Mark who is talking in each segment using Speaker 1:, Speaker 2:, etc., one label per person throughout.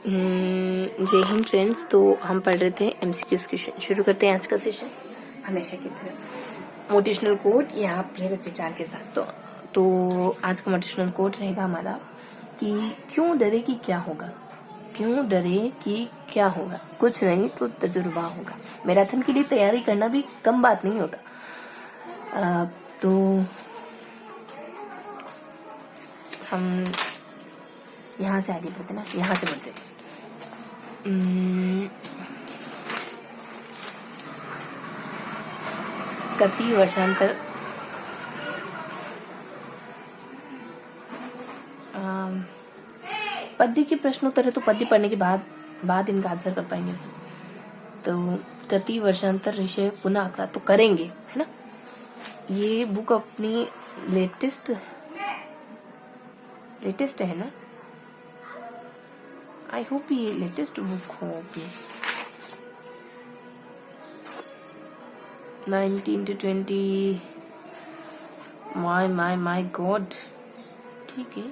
Speaker 1: जय हिंद फ्रेंड्स। तो हम पढ़ रहे थे एमसीक्यूज क्वेश्चन। शुरू करते हैं आज का सेशन। हमेशा की तरह मोटिवेशनल कोट या प्रेरक विचार के साथ। तो आज का मोटिवेशनल कोट रहेगा हमारा कि क्यों डरे कि क्या होगा। क्यों डरे कि क्या होगा, कुछ नहीं तो तजुर्बा होगा। मैराथन के लिए तैयारी करना भी कम बात नहीं होता। तो हम यहाँ से आगे बढ़ते ना, यहाँ से बढ़ते। कति वर्षांतर पद्य के प्रश्नोत्तर है, तो पद्य पढ़ने के बाद इनका आंसर कर पाएंगे। तो कति वर्षांतर ऋषि पुनः आक्रांत तो करेंगे, है ना। ये बुक अपनी लेटेस्ट है ना। आई होप ये लेटेस्ट बुक होगी। 19 to 20। My God. ठीक है।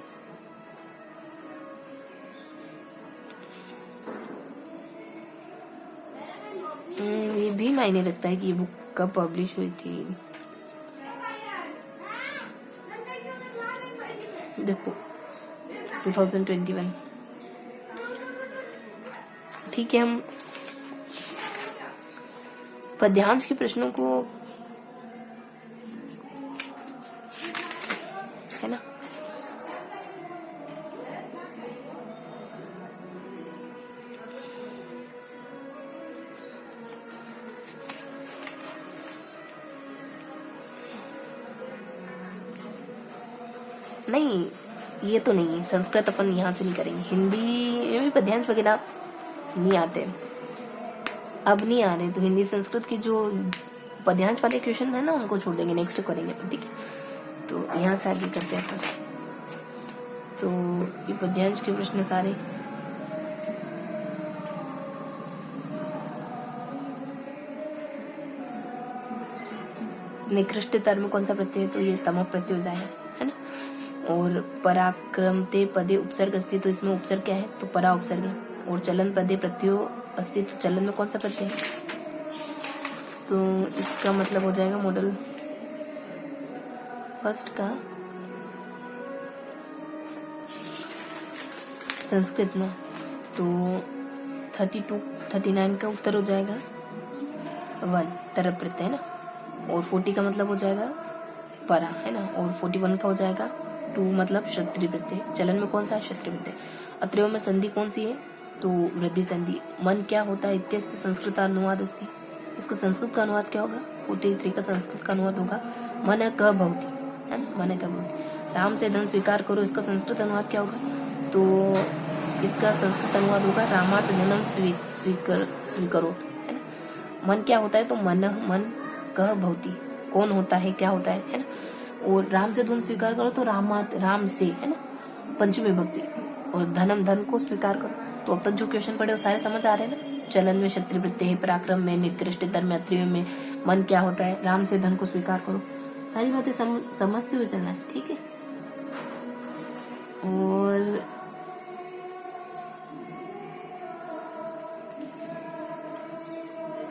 Speaker 1: ये भी मायने रखता है कि ये बुक कब पब्लिश हुई थी। देखो 2021। ठीक है, हम पद्यांश के प्रश्नों को, है ना, नहीं ये तो नहीं है। संस्कृत अपन यहाँ से नहीं करेंगे। हिंदी में भी पद्यांश वगैरह नहीं आते, अब नहीं आ रहे। तो हिंदी संस्कृत के जो पद्यांश वाले क्वेश्चन है ना, उनको छोड़ देंगे, नेक्स्ट करेंगे। ठीक है, तो यहाँ से आगे करते हैं। तो ये पद्यांश के प्रश्न सारे निकृष्टतर में कौन सा प्रत्यय है, तो ये तम प्रत्यय हो जाएगा, है ना। और पराक्रमते पदे उपसर्ग अस्ति, तो इसमें उपसर्ग क्या है, तो परा उपसर्ग है। और चलन पदे प्रत्ययो अस्ति, तो चलन में कौन सा प्रत्यय है, तो इसका मतलब हो जाएगा मॉडल फर्स्ट का संस्कृत में। तो 32 39 का उत्तर हो जाएगा 1 तरफ प्रत्यय, है ना। और 40 का मतलब हो जाएगा परा, है ना। और 41 का हो जाएगा 2 मतलब क्षत्रिय प्रत्यय। चलन में कौन सा है, क्षत्रिय प्रत्यय। अत्रयो में संधि कौन सी है, तो वृद्धि संधि। मन क्या होता है, इत्यस्य संस्कृत अनुवाद अस्ति, इसका संस्कृत का अनुवाद क्या होगा, 43 का संस्कृत का अनुवाद होगा मन क भवति, है ना, मन क भवति। राम से धन स्वीकार करो, इसका संस्कृत अनुवाद क्या होगा, तो इसका संस्कृत अनुवाद होगा रामात धनम स्वीकरो, है ना। मन क्या होता है, तो मन कह भवति, कौन होता है, क्या होता है ना। और राम से धन स्वीकार करो, तो राम से, है ना, पंचमी विभक्ति। और धन को स्वीकार करो। तो अब तक जो क्वेश्चन पढ़े वो सारे समझ आ रहे हैं ना। चलन में क्षत्रिय प्रत्यय है, पराक्रम में, निकृष्टतर में, अत्रिय में, मन क्या होता है, राम से धन को स्वीकार करो। सारी बातें समझते हुए चलना है, ठीक है। और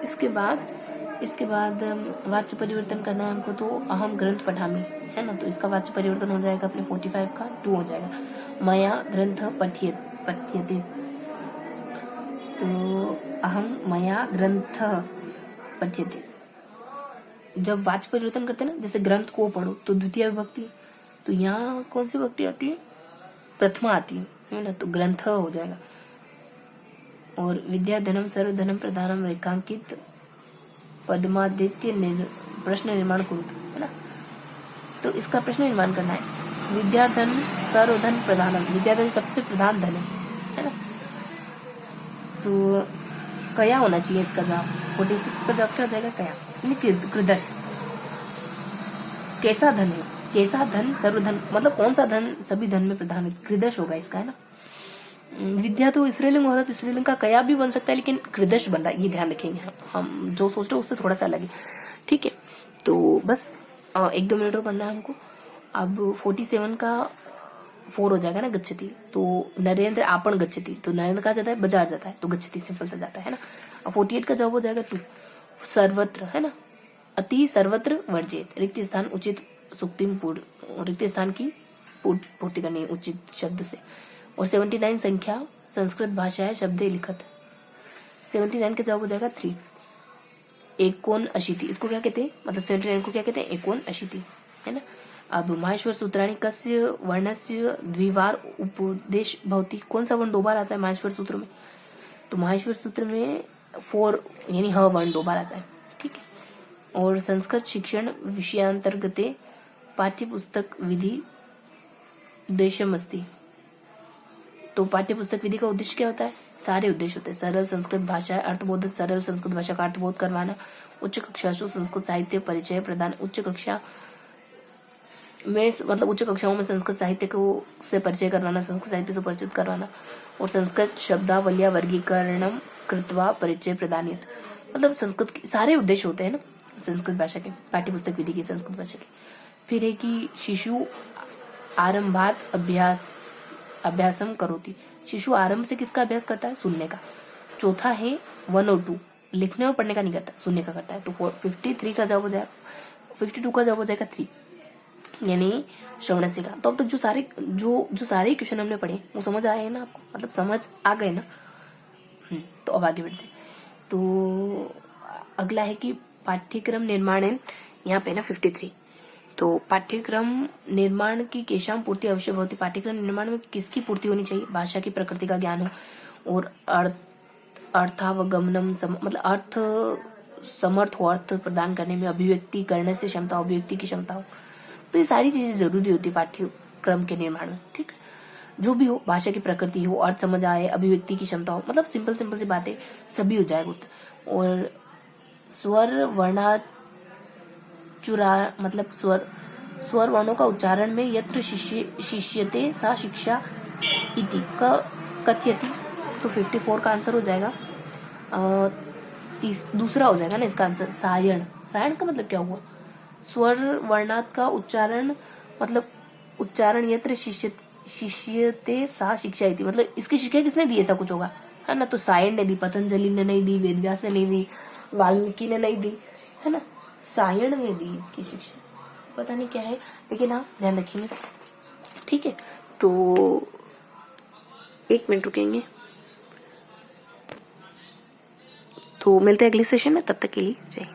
Speaker 1: इसके बाद वाच्य परिवर्तन करना है हमको। तो अहम ग्रंथ पठामि, है ना, तो इसका वाच्य परिवर्तन हो जाएगा अपने 45 का 2 हो जाएगा मया ग्रंथ पठ्यते। तो अहम मया ग्रंथ पठ्यते। जब वाच्य परिवर्तन करते हैं ना, जैसे ग्रंथ को पढ़ो, तो द्वितीय विभक्ति, तो यहाँ कौन सी विभक्ति आती है, प्रथमा आती है ना, तो ग्रंथ हो जाएगा। और विद्या धनम सर्व धनम प्रधानम रेखांकित पद्मादित्य प्रश्न निर्माण कुरुत, है ना। तो इसका प्रश्न निर्माण करना है। विद्याधन सर्वधन प्रधानम, विद्याधन सबसे प्रधान धन है ना। तो कया होना चाहिए इसका जवाब। 46 का जवाब क्या हो जाएगा, कया। कृदश कैसा धन है, कैसा धन सर्वधन, मतलब कौन सा धन सभी धन में प्रधान है, कृदश होगा इसका, है ना। विद्या तो स्त्रीलिंग हो रहा है, तो स्त्रीलिंग का कया भी बन सकता है, लेकिन कृदश बन रहा है, ये ध्यान रखेंगे। हम जो सोच रहे हैं उससे थोड़ा सा अलग है, ठीक है। तो बस 1-2 मिनट और पढ़ना है हमको। अब 47 का 4 हो जाएगा ना गच्छति। तो नरेंद्र आपण गच्छति, तो नरेंद्र कहाँ जाता है, बाजार जाता है, तो गच्छति सिंपल सा जाता है ना। और 48 का जवाब हो जाएगा 2, सर्वत्र, है ना। अति सर्वत्र वर्जित, रिक्त स्थान उचित सुक्तिम पूर्ण, रिक्त स्थान की पूर्ति करनी उचित शब्द से। और 79 संख्या संस्कृत भाषा है, शब्द लिखत। 79 का जवाब हो जाएगा 3, 89। इसको क्या कहते हैं, मतलब 79 को क्या कहते हैं, 89, है ना। अब माहेश्वर सूत्राणि कस्य वर्णस्य द्विवार उपदेश भवति, कौन सा वर्ण 2 बार आता है माहेश्वर सूत्र में, तो माहेश्वर सूत्र में 4 यानी ह वर्ण 2 बार आता है, ठीक है। और संस्कृत शिक्षण विषयांतर्गते पाठ्य पुस्तक विधि उद्देश्यम अस्ति, तो पाठ्य पुस्तक विधि का उद्देश्य क्या होता है, सारे उद्देश्य होते हैं। सरल संस्कृत भाषा, अर्थबोध, सरल संस्कृत भाषा का अर्थबोध करवाना, उच्च कक्षा संस्कृत साहित्य परिचय प्रदान, उच्च कक्षा में मतलब उच्च कक्षाओं में संस्कृत साहित्य को से परिचय करवाना, संस्कृत साहित्य से परिचित करवाना, और संस्कृत शब्दावलिया वर्गीकरणम कृत्वा परिचय प्रदानित, मतलब संस्कृत के सारे उद्देश्य होते हैं ना संस्कृत भाषा के, पाठ्य पुस्तक विधि की संस्कृत भाषा के। फिर है कि शिशु आरंभात अभ्यासम करोति, शिशु आरंभ से किसका अभ्यास करता है, सुनने का। चौथा है 1 और 2, लिखने और पढ़ने का नहीं करता, सुनने का करता है। तो 53 का जवाब हो जाएगा, 52 का जवाब हो जाएगा 3, यानी श्रवण से का। तो अब तक जो सारे क्वेश्चन हमने पढ़े वो समझ आए हैं ना आपको, मतलब समझ आ गए ना। तो अब आगे बढ़ते हैं। तो अगला है कि पाठ्यक्रम निर्माण, यहाँ पे ना 53। तो पाठ्यक्रम निर्माण की केशाम पूर्ति आवश्यक होती, पाठ्यक्रम निर्माण में किसकी पूर्ति होनी चाहिए, भाषा की प्रकृति का ज्ञान हो, और अर्थावगमनम मतलब अर्थ समर्थ हो, अर्थ प्रदान करने में अभिव्यक्ति करने से क्षमता, अभिव्यक्ति की क्षमता हो। तो ये सारी चीजें जरूरी होती है पाठ्यक्रम के निर्माण में, ठीक। जो भी हो, भाषा की प्रकृति हो, अर्थ समझ आए, अभिव्यक्ति की क्षमता हो, मतलब सिंपल सी बातें सभी हो जाएगा। और स्वर वर्णाचुरा मतलब स्वर वर्णों का उच्चारण में यत्र शिष्यते सा शिक्षा इति कथयति, तो 54 का आंसर हो जाएगा। दूसरा हो जाएगा ना इसका आंसर, सायण। सायण का मतलब क्या हुआ, स्वर वर्णात का उच्चारण, मतलब उच्चारण यत्र शिष्यते सा शिक्षा इति, मतलब इसकी शिक्षा किसने दी, ऐसा कुछ होगा, है ना। तो सायण ने दी, पतंजलि ने नहीं दी, वेदव्यास ने नहीं दी, वाल्मीकि ने नहीं दी, है ना, सायण ने दी इसकी शिक्षा। पता नहीं क्या है, लेकिन हाँ ध्यान रखेंगे, ठीक है। तो 1 मिनट रुकेंगे, तो मिलते हैं अगले सेशन में, तब तक के लिए जय।